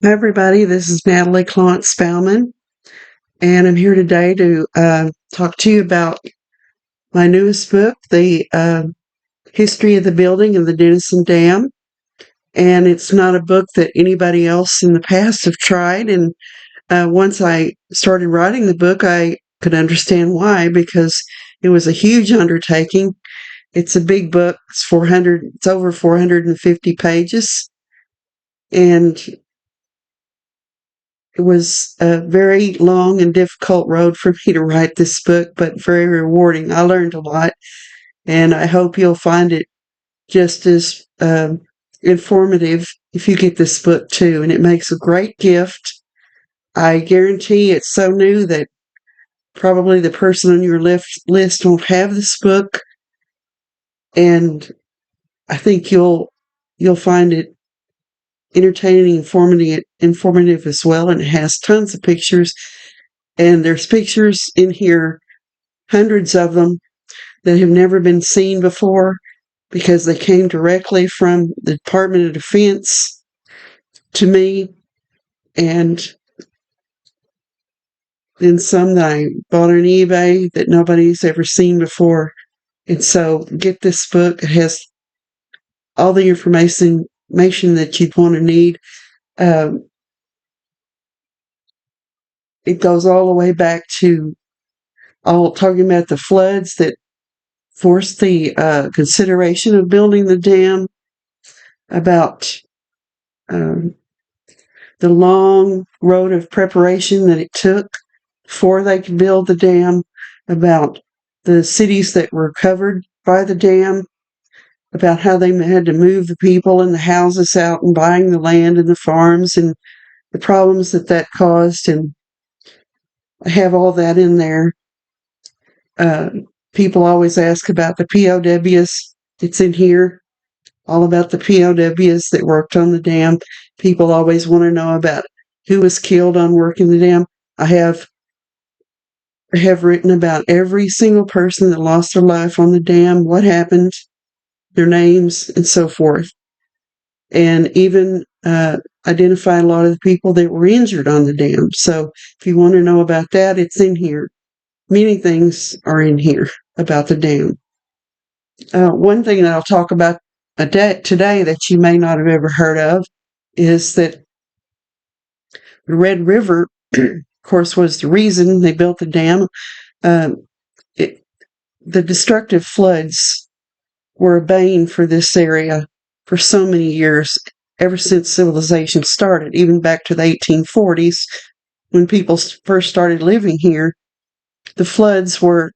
Hi, everybody. This is Natalie Clont Spellman, and I'm here today to talk to you about my newest book, The History of the Building of the Denison Dam. And it's not a book that anybody else in the past have tried. And once I started writing the book, I could understand why, because it was a huge undertaking. It's a big book. It's over 450 pages. And it was a very long and difficult road for me to write this book, but very rewarding. I learned a lot, and I hope you'll find it just as informative if you get this book too. And it makes a great gift. I guarantee it's so new that probably the person on your list won't have this book, and I think you'll find it entertaining, informative as well. And it has tons of pictures, and there's pictures in here, hundreds of them, that have never been seen before because they came directly from the Department of Defense to me, and then some that I bought on eBay that nobody's ever seen before. And so get this book. It has all the information that you'd want to need. It goes all the way back to all talking about the floods that forced the consideration of building the dam, about um, the long road of preparation that it took before they could build the dam, about the cities that were covered by the dam, about how they had to move the people and the houses out and buying the land and the farms and the problems that caused. And I have all that in there. Uh, People always ask about the POWs. It's in here, all about the POWs that worked on the dam. People always want to know about who was killed on working the dam. I have written about every single person that lost their life on the dam, what happened, their names, and so forth. And even identify a lot of the people that were injured on the dam. So if you want to know about that, it's in here. Many things are in here about the dam. One thing that I'll talk about today that you may not have ever heard of is that the Red River, of course, was the reason they built the dam. Um, the destructive floods were a bane for this area for so many years, ever since civilization started, even back to the 1840s when people first started living here. The floods were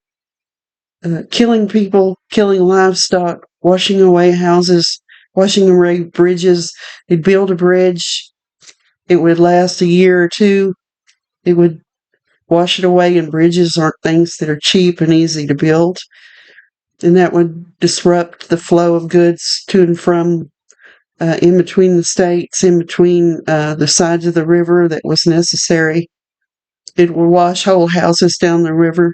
killing people, killing livestock, washing away houses, washing away bridges. They'd build a bridge. It would last a year or two. It would wash it away, and bridges aren't things that are cheap and easy to build. And that would disrupt the flow of goods to and from in between the states, in between the sides of the river that was necessary. It would wash whole houses down the river.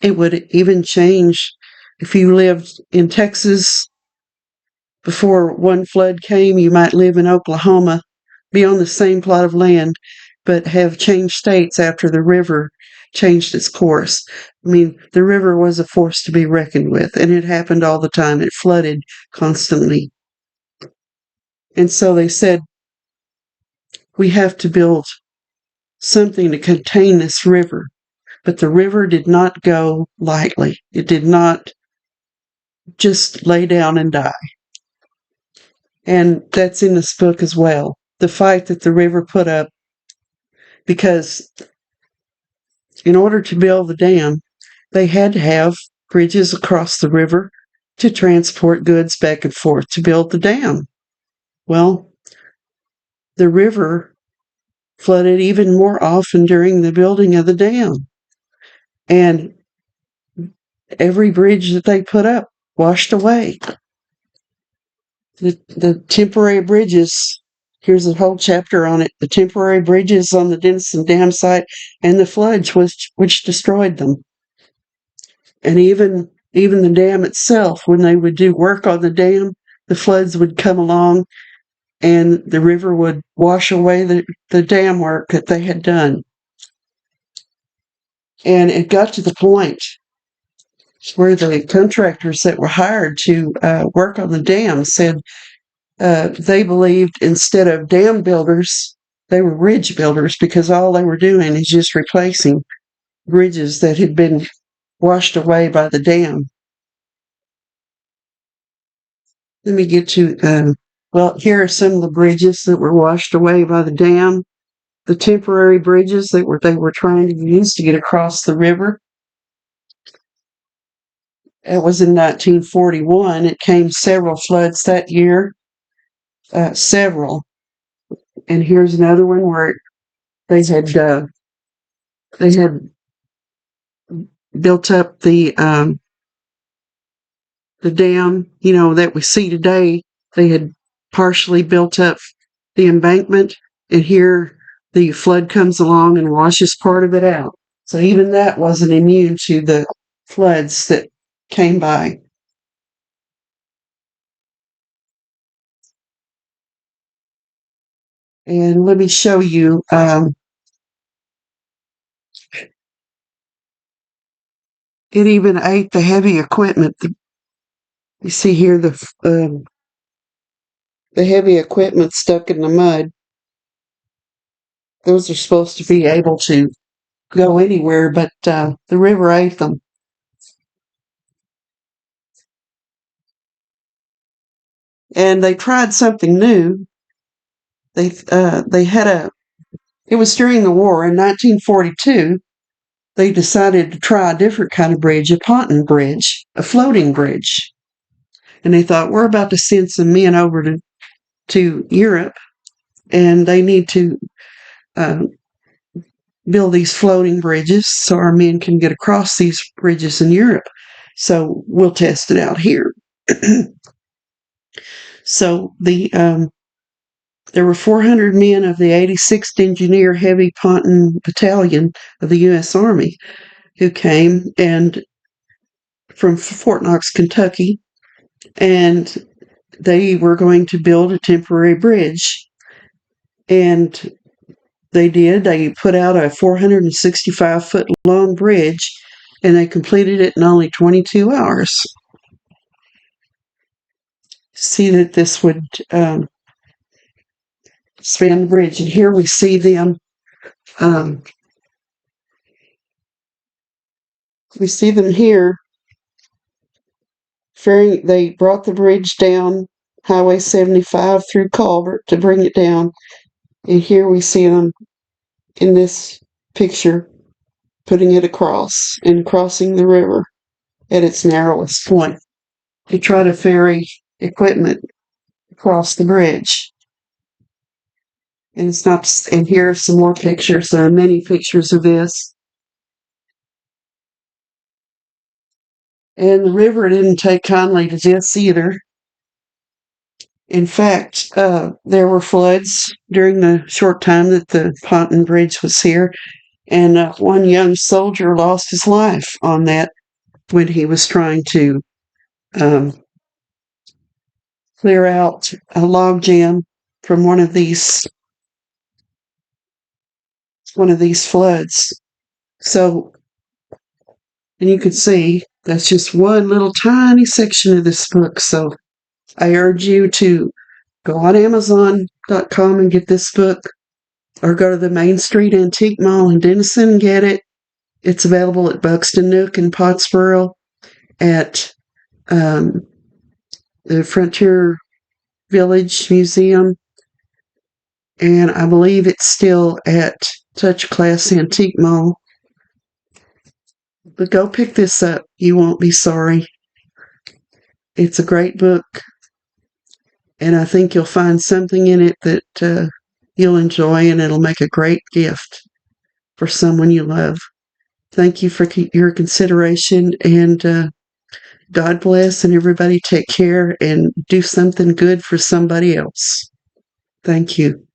It would even change if you lived in Texas before one flood came. You might live in Oklahoma, be on the same plot of land, but have changed states after the river changed its course. I mean, the river was a force to be reckoned with, and it happened all the time. It flooded constantly. And so they said, we have to build something to contain this river. But the river did not go lightly. It did not just lay down and die. And that's in this book as well. The fight that the river put up, because in order to build the dam, they had to have bridges across the river to transport goods back and forth to build the dam. Well, the river flooded even more often during the building of the dam. And every bridge that they put up washed away. The temporary bridges, here's a whole chapter on it, the temporary bridges on the Denison Dam site and the floods which destroyed them. And even the dam itself, when they would do work on the dam, the floods would come along and the river would wash away the dam work that they had done. And it got to the point where the contractors that were hired to work on the dam said they believed instead of dam builders, they were bridge builders, because all they were doing is just replacing bridges that had been washed away by the dam. Let me get to, well, here are some of the bridges that were washed away by the dam, the temporary bridges that they were trying to use to get across the river. It was in 1941. It came several floods that year, several. And here's another one where they had built up the dam, that we see today. They had partially built up the embankment, and here the flood comes along and washes part of it out. So even that wasn't immune to the floods that came by. And let me show you. It even ate the heavy equipment. You see here the heavy equipment stuck in the mud. Those are supposed to be able to go anywhere, but the river ate them. And they tried something new. They had it was during the war in 1942. They decided to try a different kind of bridge, a ponton bridge, a floating bridge. And they thought, we're about to send some men over to Europe, and they need to build these floating bridges so our men can get across these bridges in Europe. So we'll test it out here. So there were 400 men of the 86th Engineer Heavy Ponton Battalion of the U.S. Army who came and from Fort Knox, Kentucky, and they were going to build a temporary bridge. And they did. They put out a 465-foot long bridge, and they completed it in only 22 hours. See that this would span the bridge. And here we see them. We see them here. They brought the bridge down Highway 75 through Culvert to bring it down. And here we see them in this picture putting it across and crossing the river at its narrowest point to try to ferry equipment across the bridge. And it's not. And here are some more pictures. There are many pictures of this. And the river didn't take kindly to this either. In fact, there were floods during the short time that the ponton bridge was here, and one young soldier lost his life on that when he was trying to clear out a log jam from one of these floods. So, and you can see that's just one little tiny section of this book. So I urge you to go on Amazon.com and get this book, or go to the Main Street Antique Mall in Denison and get it. It's available at Buxton Nook in Pottsboro, at the Frontier Village Museum, and I believe it's still at Touch Class Antique Mall. But go pick this up. You won't be sorry. It's a great book, and I think you'll find something in it that you'll enjoy, and it'll make a great gift for someone you love. Thank you for your consideration, and God bless, and everybody take care and do something good for somebody else. Thank you.